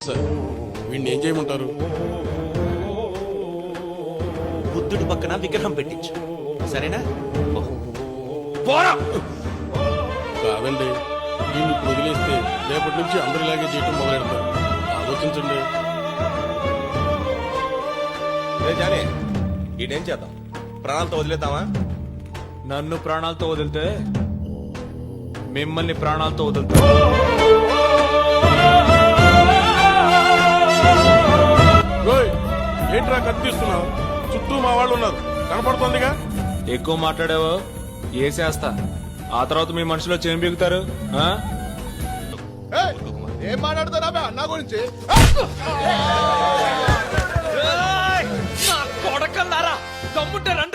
Sir వీడిని ఏం చేయమంటారు? బుద్ధుడి పక్కన విగ్రహం పెట్టించు, సరేనా? పోరా. కాదండి, దీన్ని వదిలేస్తే రేపటి నుంచి అందరూ ఇలాగే చేయటం మొదలెడతారు. ఆలోచించండి. జానీ ఈడేం చేద్దాం? ప్రాణాలతో వదిలేద్దామా? నన్ను ప్రాణాలతో వదిలితే మిమ్మల్ని ప్రాణాలతో వదులుతా. ఓయ్, ఏంట్రా కత్తిస్తున్నావు? చుట్టూ మా వాళ్ళు ఉన్నారు, కనపడుతోందిగా. ఎక్కువ మాట్లాడావో ఏసేస్తా. ఆ తర్వాత మీ మనుషులో చేయం బిగుతారు. ఏం మాట్లాడుతున్నా అన్నా గురించి? కొడకల్లారా, దమ్ముంటే రండి.